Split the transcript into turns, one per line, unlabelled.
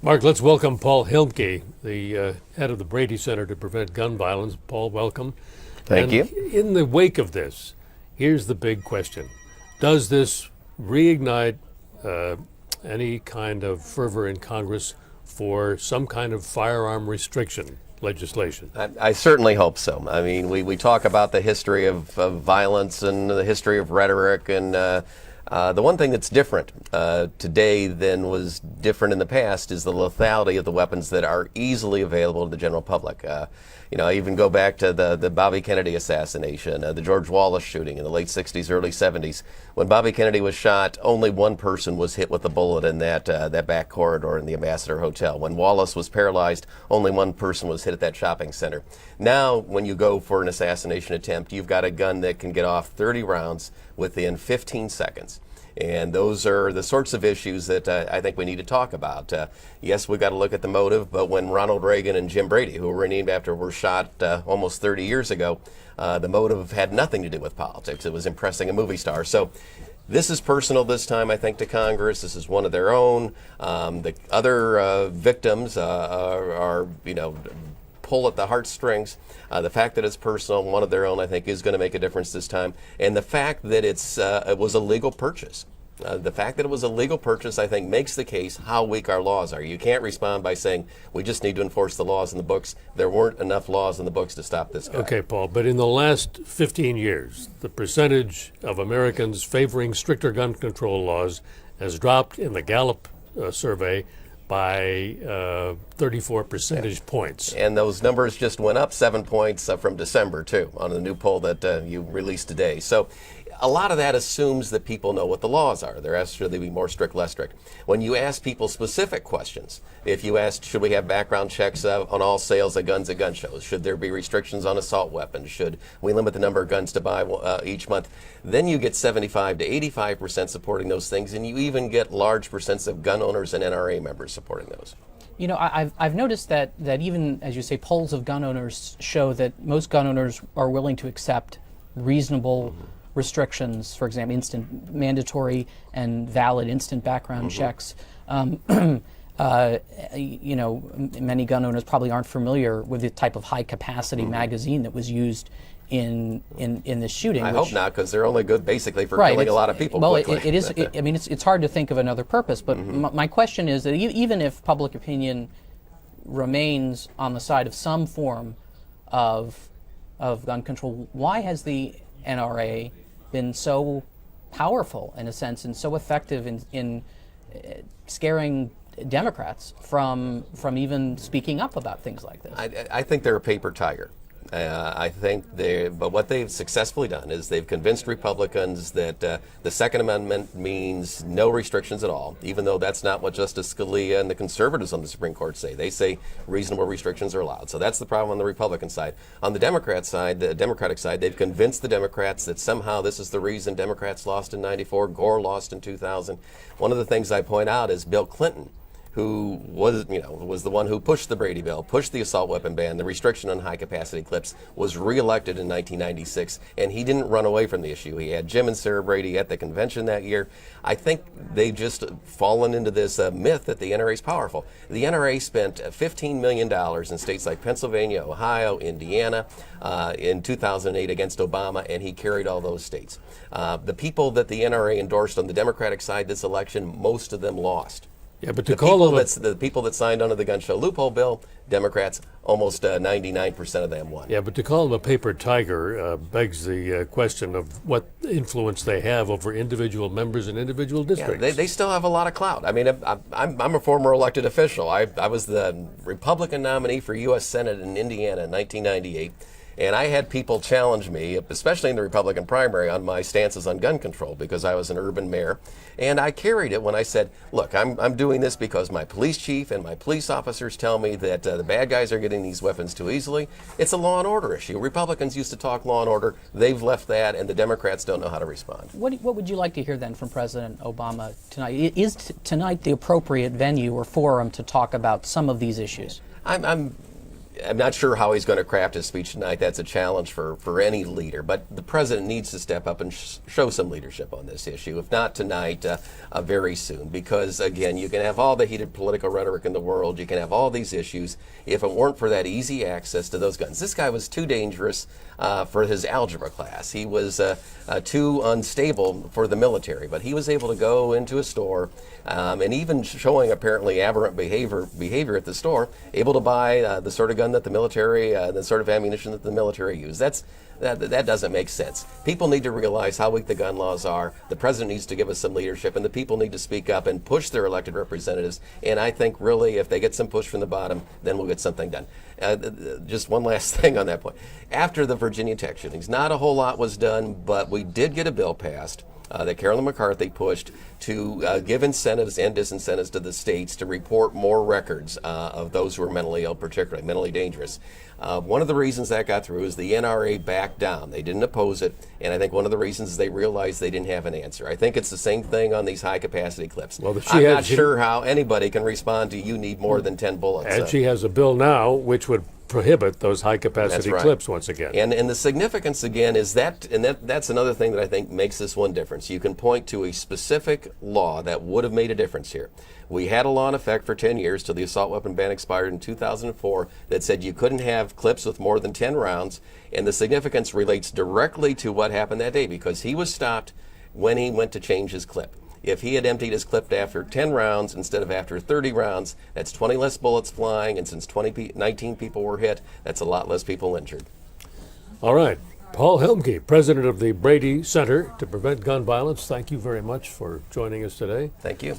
Marc, let's welcome Paul Helmke, the head of the Brady Center to Prevent Gun Violence. Paul, welcome.
Thank you.
In the wake of this, here's the big question. Does this reignite any kind of fervor in Congress for some kind of firearm restriction legislation?
I certainly hope so. I mean, we talk about the history of violence and the history of rhetoric, and the one thing that's different today than was different in the past is the lethality of the weapons that are easily available to the general public. I even go back to the Bobby Kennedy assassination, the George Wallace shooting in the late 60s, early 70s. When Bobby Kennedy was shot, only one person was hit with a bullet in that back corridor in the Ambassador Hotel. When Wallace was paralyzed, only one person was hit at that shopping center. Now, when you go for an assassination attempt, you've got a gun that can get off 30 rounds within 15 seconds. And those are the sorts of issues that I think we need to talk about. Yes, we've got to look at the motive, but when Ronald Reagan and Jim Brady, who were named after, were shot almost 30 years ago, the motive had nothing to do with politics. It was impressing a movie star. So this is personal this time, I think, to Congress. This is one of their own. The other victims are pull at the heartstrings. The fact that it's personal, one of their own, I think, is going to make a difference this time. And the fact that it was a legal purchase. The fact that it was a legal purchase, I think, makes the case how weak our laws are. You can't respond by saying, we just need to enforce the laws in the books. There weren't enough laws in the books to stop this guy.
Okay, Paul, but in the last 15 years, the percentage of Americans favoring stricter gun control laws has dropped in the Gallup survey by 34 percentage points.
And those numbers just went up 7 points from December, too, on the new poll that you released today. So a lot of that assumes that people know what the laws are. They're asked, should they be more strict, less strict? When you ask people specific questions, if you ask, should we have background checks on all sales of guns at gun shows? Should there be restrictions on assault weapons? Should we limit the number of guns to buy each month? Then you get 75 to 85% supporting those things, and you even get large percents of gun owners and NRA members supporting those.
You know, I've noticed that even, as you say, polls of gun owners show that most gun owners are willing to accept reasonable restrictions, for example, instant mandatory and valid instant background checks. Many gun owners probably aren't familiar with the type of high capacity magazine that was used in this shooting.
I hope not, because they're only good basically for
right,
killing a lot of people quickly.
It is. It's hard to think of another purpose. But my question is that even if public opinion remains on the side of some form of gun control, why has the NRA been so powerful, in a sense, and so effective in scaring Democrats from even speaking up about things like this?
I think they're a paper tiger. But what they've successfully done is they've convinced Republicans that the Second Amendment means no restrictions at all, even though that's not what Justice Scalia and the conservatives on the Supreme Court say. They say reasonable restrictions are allowed. So that's the problem on the Republican side. On the Democratic side, they've convinced the Democrats that somehow this is the reason Democrats lost in '94, Gore lost in 2000. One of the things I point out is Bill Clinton, who was the one who pushed the Brady bill, pushed the assault weapon ban, the restriction on high-capacity clips, was reelected in 1996, and he didn't run away from the issue. He had Jim and Sarah Brady at the convention that year. I think they've just fallen into this myth that the NRA is powerful. The NRA spent $15 million in states like Pennsylvania, Ohio, Indiana in 2008 against Obama, and he carried all those states. The people that the NRA endorsed on the Democratic side this election, most of them lost.
Yeah, but the
people that signed under the gun show loophole bill, Democrats, almost 99% of them won.
Yeah, but to call them a paper tiger begs the question of what influence they have over individual members in individual districts.
Yeah, they still have a lot of clout. I mean, I'm a former elected official. I was the Republican nominee for U.S. Senate in Indiana in 1998. And I had people challenge me, especially in the Republican primary, on my stances on gun control because I was an urban mayor. And I carried it when I said, look, I'm doing this because my police chief and my police officers tell me that the bad guys are getting these weapons too easily. It's a law and order issue. Republicans used to talk law and order. They've left that, and the Democrats don't know how to respond.
What would you like to hear then from President Obama tonight? Is tonight the appropriate venue or forum to talk about some of these issues?
I'm not sure how he's going to craft his speech tonight. That's a challenge for any leader. But the president needs to step up and show some leadership on this issue. If not tonight, very soon. Because, again, you can have all the heated political rhetoric in the world. You can have all these issues. If it weren't for that easy access to those guns. This guy was too dangerous for his algebra class. He was too unstable for the military. But he was able to go into a store and even showing apparently aberrant behavior at the store, able to buy the sort of gun that the military, the sort of ammunition that the military used. That doesn't make sense. People need to realize how weak the gun laws are. The president needs to give us some leadership, and the people need to speak up and push their elected representatives. And I think really if they get some push from the bottom, then we'll get something done. Just one last thing on that point. After the Virginia Tech shootings, not a whole lot was done, but we did get a bill passed that Carolyn McCarthy pushed to give incentives and disincentives to the states to report more records of those who are mentally ill, particularly mentally dangerous. One of the reasons that got through is the NRA backed down. They didn't oppose it, and I think one of the reasons is they realized they didn't have an answer. I think it's the same thing on these high-capacity clips.
Well,
I'm not sure how anybody can respond to you need more than 10 bullets.
And she has a bill now which would prohibit those high-capacity clips once again.
And the significance, again, is that's another thing that I think makes this one difference. You can point to a specific law that would have made a difference here. We had a law in effect for 10 years till the assault weapon ban expired in 2004 that said you couldn't have clips with more than 10 rounds, and the significance relates directly to what happened that day because he was stopped when he went to change his clip. If he had emptied his clip after 10 rounds instead of after 30 rounds, that's 20 less bullets flying, and since 19 people were hit, that's a lot less people injured.
All right. Paul Helmke, president of the Brady Center to Prevent Gun Violence, thank you very much for joining us today.
Thank you.